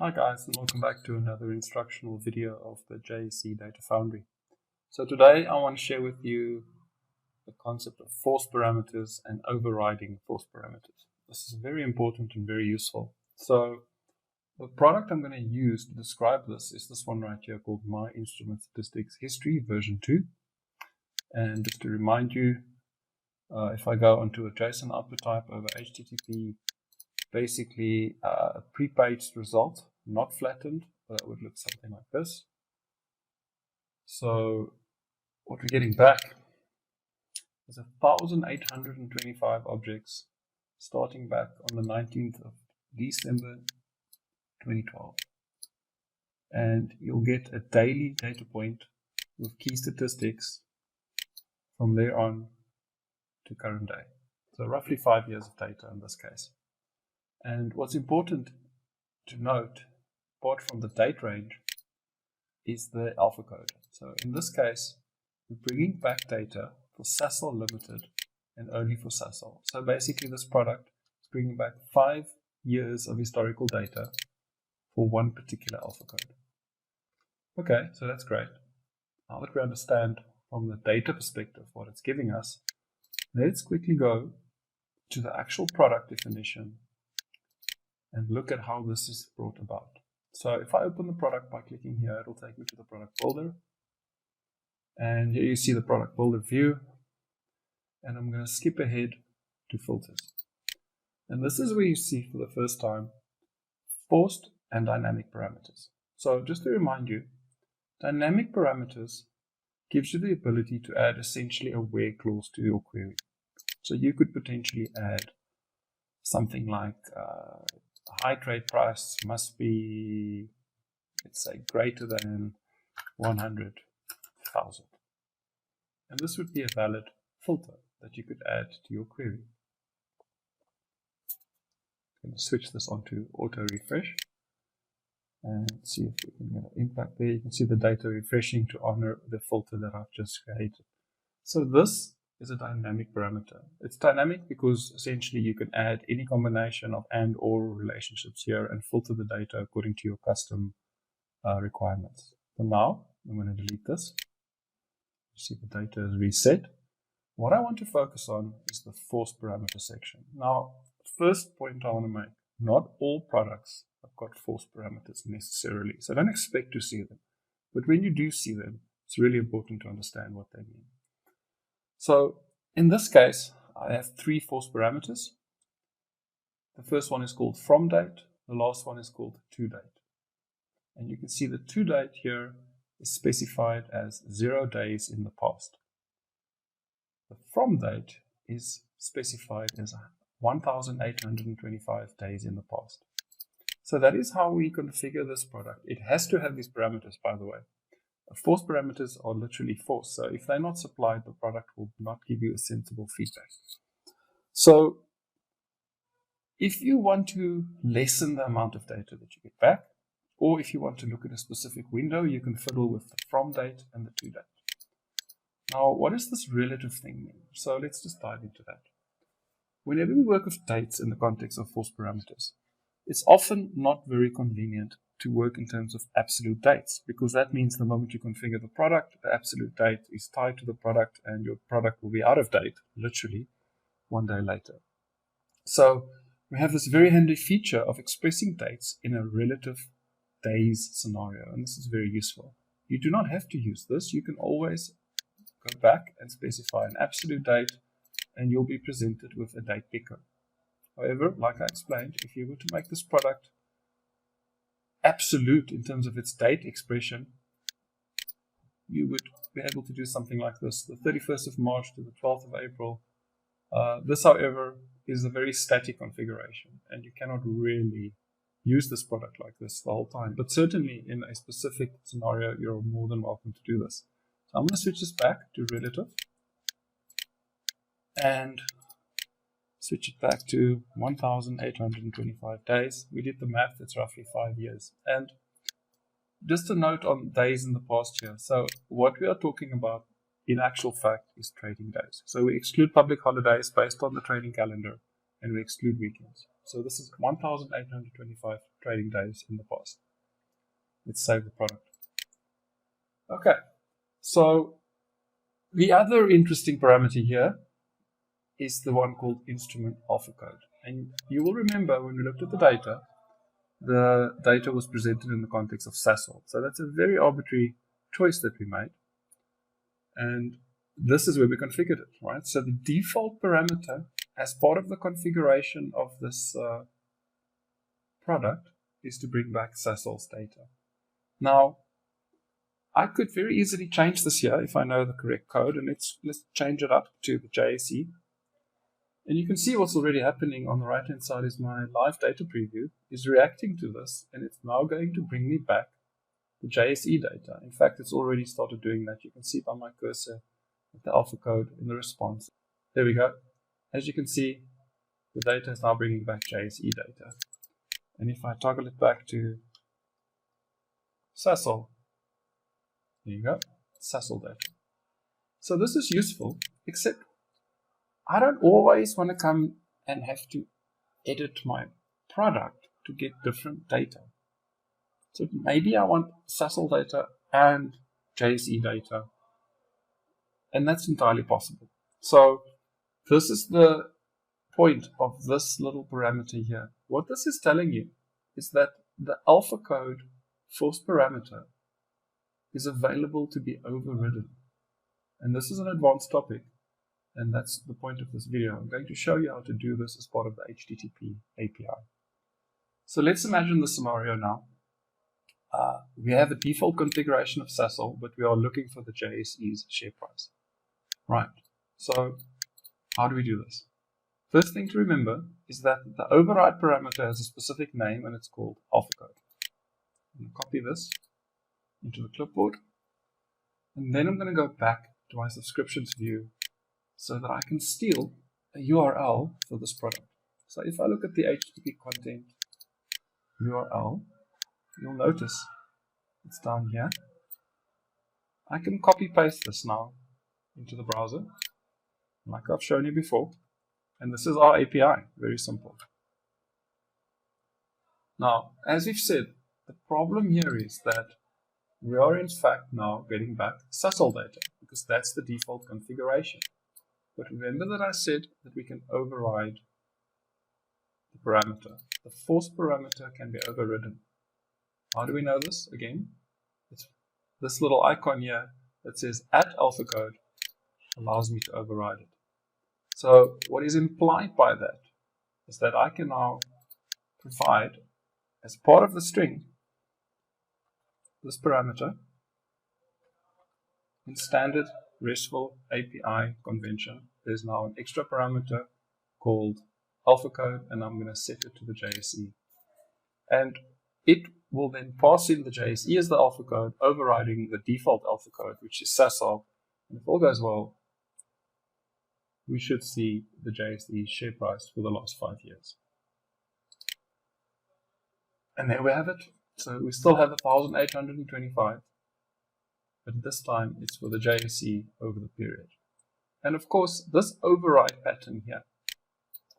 Hi guys, and welcome back to another instructional video of the JSE Data Foundry. So today I want to share with you the concept of force parameters and overriding force parameters. This is very important and very useful. So the product I'm going to use to describe this is this one right here called My Instrument Statistics History version 2. And just to remind you, if I go onto a JSON output type over HTTP, basically a pre-paged result, not flattened, but that would look something like this. So what we're getting back is 1,825 objects starting back on the 19th of December 2012. And you'll get a daily data point with key statistics from there on to current day. So roughly 5 years of data in this case. And what's important to note, apart from the date range, is the alpha code. So in this case, we're bringing back data for Sasol Limited and only for Sasol. So basically this product is bringing back 5 years of historical data for one particular alpha code. Okay, so that's great. Now that we understand from the data perspective what it's giving us, let's quickly go to the actual product definition and look at how this is brought about. So if I open the product by clicking here, it'll take me to the product builder. And here you see the product builder view. And I'm going to skip ahead to filters. And this is where you see for the first time forced and dynamic parameters. So just to remind you, dynamic parameters gives you the ability to add essentially a where clause to your query. So you could potentially add something like high trade price must be, let's say, greater than 100,000. And this would be a valid filter that you could add to your query. I'm going to switch this onto auto refresh and see if we can get an impact there. You can see the data refreshing to honor the filter that I've just created. So this is a dynamic parameter. It's dynamic because essentially you can add any combination of and or relationships here and filter the data according to your custom requirements. For now, I'm going to delete this. You see the data is reset. What I want to focus on is the force parameter section. Now, first point I want to make, not all products have got force parameters necessarily. So don't expect to see them. But when you do see them, it's really important to understand what they mean. So in this case, I have 3 force parameters. The first one is called from date. The last one is called to date. And you can see the to date here is specified as 0 days in the past. The from date is specified as 1,825 days in the past. So that is how we configure this product. It has to have these parameters, by the way. Force parameters are literally force. So if they're not supplied, the product will not give you a sensible feedback. So if you want to lessen the amount of data that you get back, or if you want to look at a specific window, you can fiddle with the from date and the to date. Now, what does this relative thing mean? So let's just dive into that. Whenever we work with dates in the context of force parameters, it's often not very convenient to work in terms of absolute dates, because that means the moment you configure the product, the absolute date is tied to the product and your product will be out of date, literally, 1 day later. So we have this very handy feature of expressing dates in a relative days scenario, and this is very useful. You do not have to use this. You can always go back and specify an absolute date, and you'll be presented with a date picker. However, like I explained, if you were to make this product absolute in terms of its date expression, you would be able to do something like this, the 31st of March to the 12th of April. This, however, is a very static configuration, and you cannot really use this product like this the whole time. But certainly in a specific scenario, you're more than welcome to do this. So I'm going to switch this back to relative and switch it back to 1,825 days. We did the math, it's roughly 5 years. And just a note on days in the past year. So what we are talking about in actual fact is trading days. So we exclude public holidays based on the trading calendar, and we exclude weekends. So this is 1,825 trading days in the past. Let's save the product. Okay, so the other interesting parameter here is the one called instrument alpha code. And you will remember when we looked at the data was presented in the context of SASL. So that's a very arbitrary choice that we made. And this is where we configured it, right? So the default parameter as part of the configuration of this product is to bring back SASL's data. Now, I could very easily change this here if I know the correct code, and let's change it up to the JSE. And you can see what's already happening on the right-hand side is my live data preview is reacting to this, and it's now going to bring me back the JSE data. In fact, it's already started doing that. You can see by my cursor with the alpha code in the response. There we go. As you can see, the data is now bringing back JSE data. And if I toggle it back to SASL, there you go, SASL data. So this is useful, except I don't always want to come and have to edit my product to get different data. So maybe I want SASL data and JSE data, and that's entirely possible. So this is the point of this little parameter here. What this is telling you is that the alpha code force parameter is available to be overridden. And this is an advanced topic, and that's the point of this video. I'm going to show you how to do this as part of the HTTP API. So let's imagine the scenario now. We have a default configuration of SASL, but we are looking for the JSE's share price. Right, so how do we do this? First thing to remember is that the override parameter has a specific name, and it's called alpha code. I'm going to copy this into the clipboard, and then I'm going to go back to my subscriptions view so that I can steal a URL for this product. So if I look at the HTTP content URL, you'll notice it's down here. I can copy paste this now into the browser, like I've shown you before, and this is our API, very simple. Now, as we've said, the problem here is that we are in fact now getting back SASL data, because that's the default configuration. But remember that I said that we can override the parameter. The force parameter can be overridden. How do we know this? Again, it's this little icon here that says @alphacode allows me to override it. So what is implied by that is that I can now provide, as part of the string, this parameter in standard RESTful API convention. There's now an extra parameter called alpha code, and I'm going to set it to the JSE. And it will then pass in the JSE as the alpha code, overriding the default alpha code, which is SASL. And if all goes well, we should see the JSE share price for the last 5 years. And there we have it. So we still have 1,825, but this time it's for the JSE over the period. And of course, this override pattern here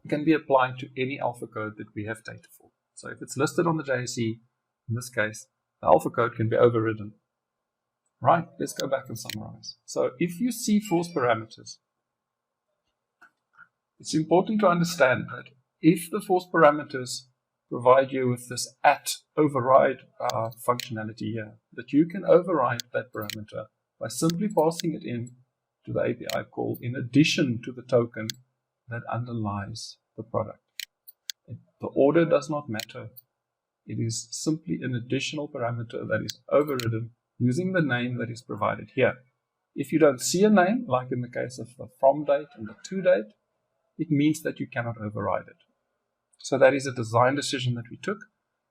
can be applied to any alpha code that we have data for. So if it's listed on the JSE, in this case, the alpha code can be overridden. Right, let's go back and summarize. So if you see force parameters, it's important to understand that if the force parameters provide you with this @override functionality here, that you can override that parameter by simply passing it in to the API call in addition to the token that underlies the product. The order does not matter. It is simply an additional parameter that is overridden using the name that is provided here. If you don't see a name, like in the case of the from date and the to date, it means that you cannot override it. So that is a design decision that we took.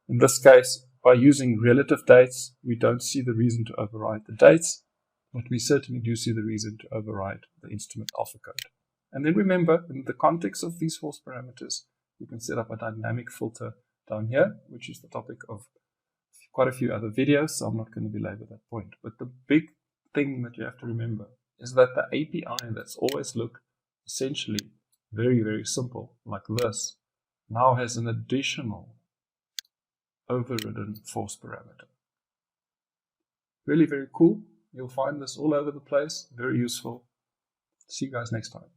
In this case, by using relative dates, we don't see the reason to override the dates, but we certainly do see the reason to override the instrument alpha code. And then remember, in the context of these force parameters, you can set up a dynamic filter down here, which is the topic of quite a few other videos, so I'm not going to belabor that point. But the big thing that you have to remember is that the API that's always looked essentially very, very simple, like this, now has an additional overridden force parameter. Really very cool. You'll find this all over the place. Very useful. See you guys next time.